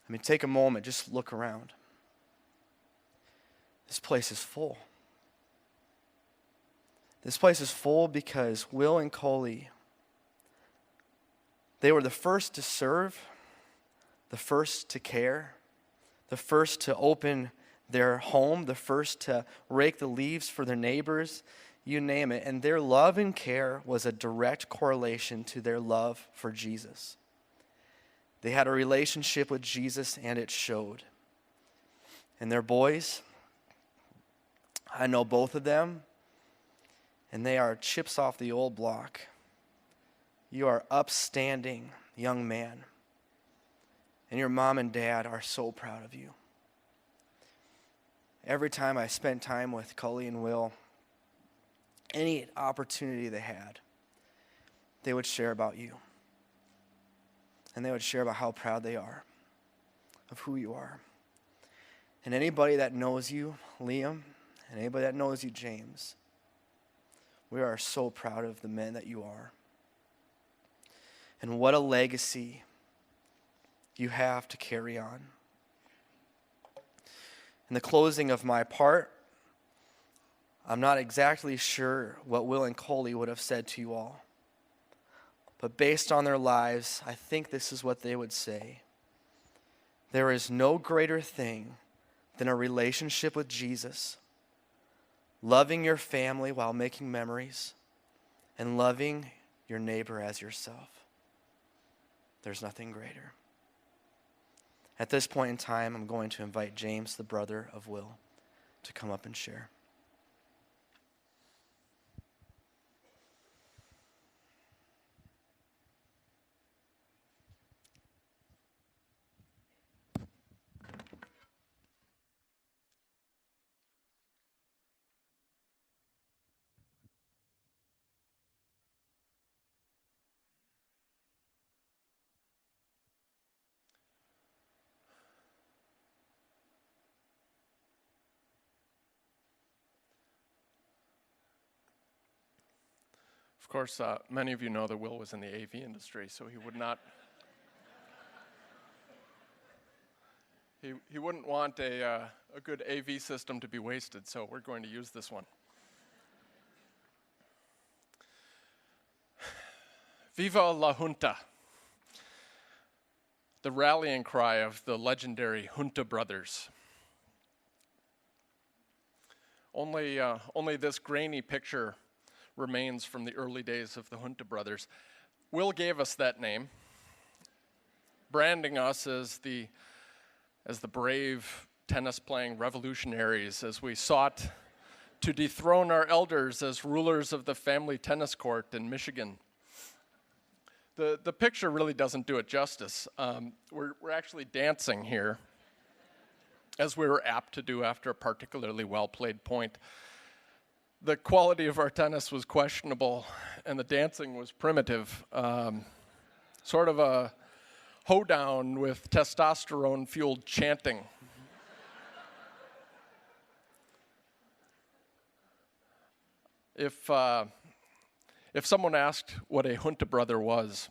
I mean, take a moment, just look around. This place is full. This place is full because Will and Coley, they were the first to serve, the first to care, the first to open their home, the first to rake the leaves for their neighbors, you name it. And their love and care was a direct correlation to their love for Jesus. They had a relationship with Jesus, and it showed. And their boys, I know both of them, and they are chips off the old block. You are upstanding young man, and your mom and dad are so proud of you. Every time I spent time with Cully and Will, any opportunity they had, they would share about you. And they would share about how proud they are of who you are. And anybody that knows you, Liam, and anybody that knows you, James, we are so proud of the men that you are. And what a legacy you have to carry on. In the closing of my part, I'm not exactly sure what Will and Coley would have said to you all. But based on their lives, I think this is what they would say. There is no greater thing than a relationship with Jesus, loving your family while making memories, and loving your neighbor as yourself. There's nothing greater. At this point in time, I'm going to invite James, the brother of Will, to come up and share. Of course, many of you know that Will was in the AV industry, so he would not. He wouldn't want a good AV system to be wasted, so we're going to use this one. Viva la Junta, the rallying cry of the legendary Junta brothers. Only this grainy picture remains from the early days of the Junta brothers. Will gave us that name, branding us as the brave tennis-playing revolutionaries as we sought to dethrone our elders as rulers of the family tennis court in Michigan. The picture really doesn't do it justice. We're actually dancing here, as we were apt to do after a particularly well-played point. The quality of our tennis was questionable, and the dancing was primitive. Sort of a hoedown with testosterone-fueled chanting. If someone asked what a Junta brother was,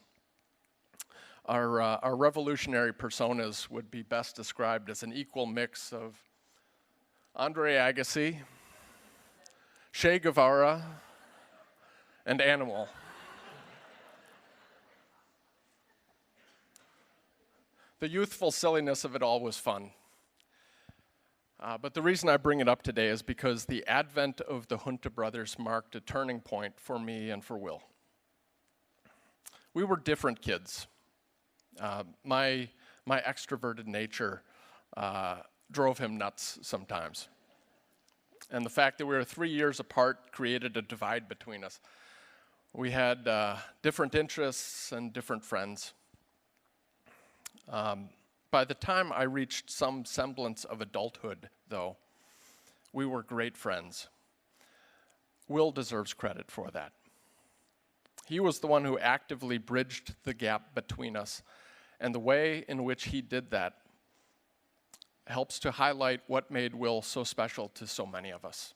our revolutionary personas would be best described as an equal mix of Andre Agassi, Che Guevara, and Animal. The youthful silliness of it all was fun. But the reason I bring it up today is because the advent of the Junta brothers marked a turning point for me and for Will. We were different kids. My extroverted nature drove him nuts sometimes. And the fact that we were 3 years apart created a divide between us. We had different interests and different friends. By the time I reached some semblance of adulthood, though, we were great friends. Will deserves credit for that. He was the one who actively bridged the gap between us, and the way in which he did that helps to highlight what made Will so special to so many of us.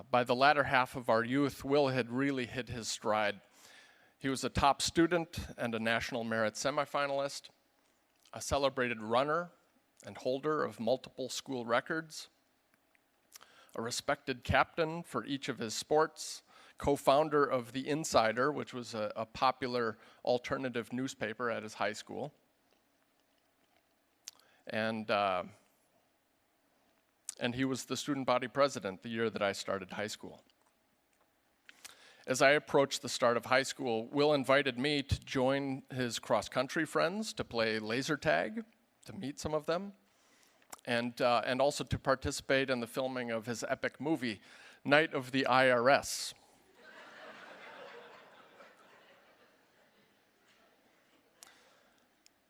By the latter half of our youth, Will had really hit his stride. He was a top student and a National Merit semifinalist, a celebrated runner and holder of multiple school records, a respected captain for each of his sports, co-founder of The Insider, which was a popular alternative newspaper at his high school, and he was the student body president the year that I started high school. As I approached the start of high school, Will invited me to join his cross-country friends to play laser tag, to meet some of them, and also to participate in the filming of his epic movie, Night of the IRS.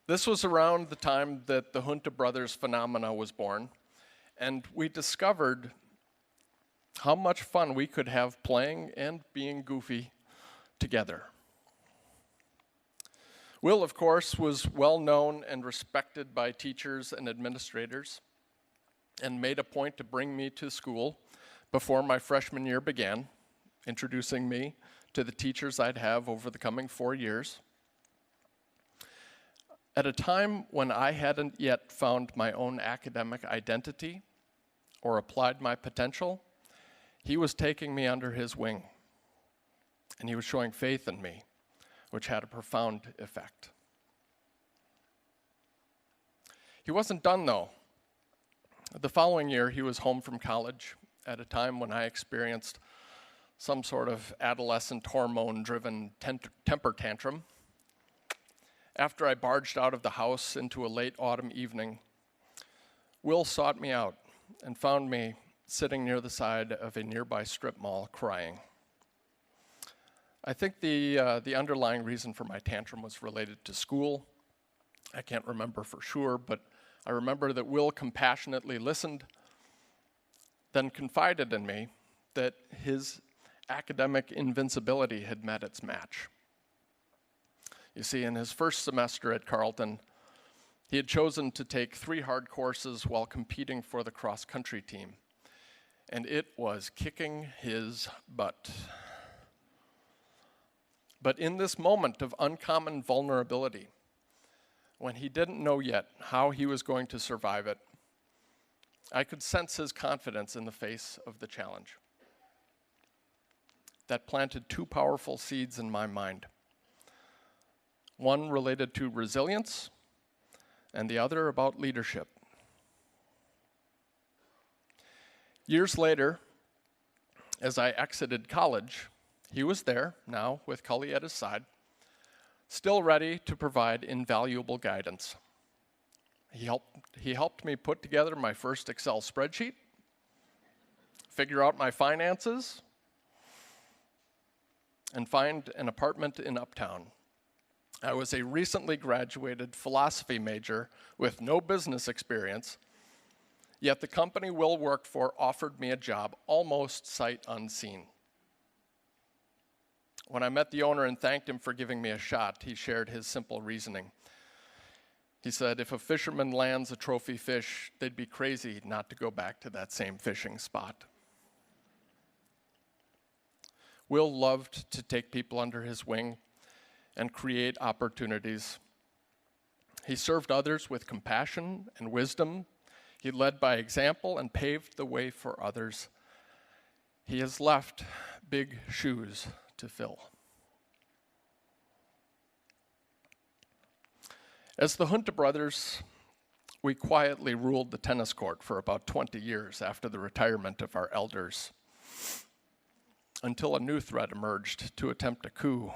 This was around the time that the Junta Brothers phenomena was born, and we discovered how much fun we could have playing and being goofy together. Will, of course, was well known and respected by teachers and administrators, and made a point to bring me to school before my freshman year began, introducing me to the teachers I'd have over the coming 4 years. At a time when I hadn't yet found my own academic identity or applied my potential, he was taking me under his wing, and he was showing faith in me, which had a profound effect. He wasn't done, though. The following year, he was home from college at a time when I experienced some sort of adolescent hormone-driven temper tantrum. After I barged out of the house into a late autumn evening, Will sought me out and found me sitting near the side of a nearby strip mall crying. I think the underlying reason for my tantrum was related to school. I can't remember for sure, but I remember that Will compassionately listened, then confided in me that his academic invincibility had met its match. You see, in his first semester at Carleton, he had chosen to take 3 hard courses while competing for the cross-country team, and it was kicking his butt. But in this moment of uncommon vulnerability, when he didn't know yet how he was going to survive it, I could sense his confidence in the face of the challenge. That planted 2 powerful seeds in my mind. One related to resilience, and the other about leadership. Years later, as I exited college, he was there, now with Cully at his side, still ready to provide invaluable guidance. He helped me put together my first Excel spreadsheet, figure out my finances, and find an apartment in Uptown. I was a recently graduated philosophy major with no business experience, yet the company Will worked for offered me a job almost sight unseen. When I met the owner and thanked him for giving me a shot, he shared his simple reasoning. He said, if a fisherman lands a trophy fish, they'd be crazy not to go back to that same fishing spot. Will loved to take people under his wing and create opportunities. He served others with compassion and wisdom. He led by example and paved the way for others. He has left big shoes to fill. As the Junta brothers, we quietly ruled the tennis court for about 20 years after the retirement of our elders, until a new threat emerged to attempt a coup.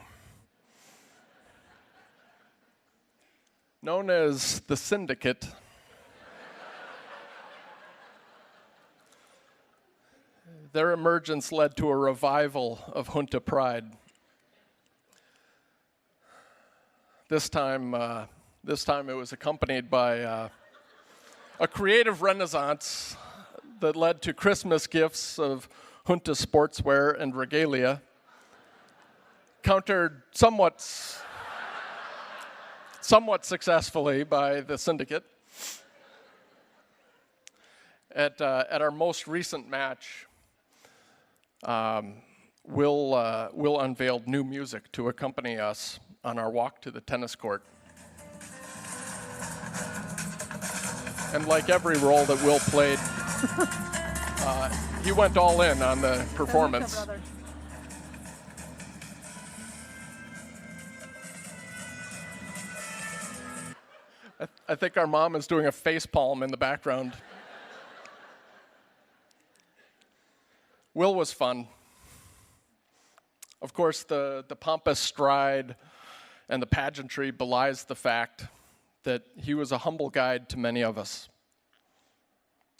Known as the Syndicate, their emergence led to a revival of Junta pride. This time it was accompanied by a creative renaissance that led to Christmas gifts of Junta sportswear and regalia, countered somewhat successfully by the Syndicate. At our most recent match, Will unveiled new music to accompany us on our walk to the tennis court. And like every role that Will played, he went all in on the performance. I think our mom is doing a face palm in the background. Will was fun. Of course, the pompous stride and the pageantry belies the fact that he was a humble guide to many of us.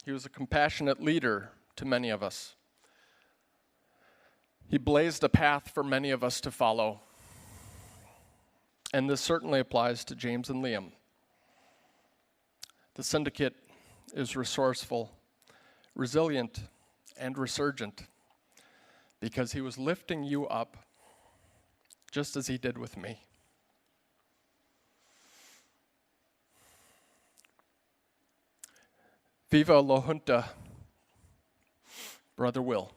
He was a compassionate leader to many of us. He blazed a path for many of us to follow. And this certainly applies to James and Liam. The syndicate is resourceful, resilient, and resurgent because he was lifting you up just as he did with me. Viva la Junta, Brother Will.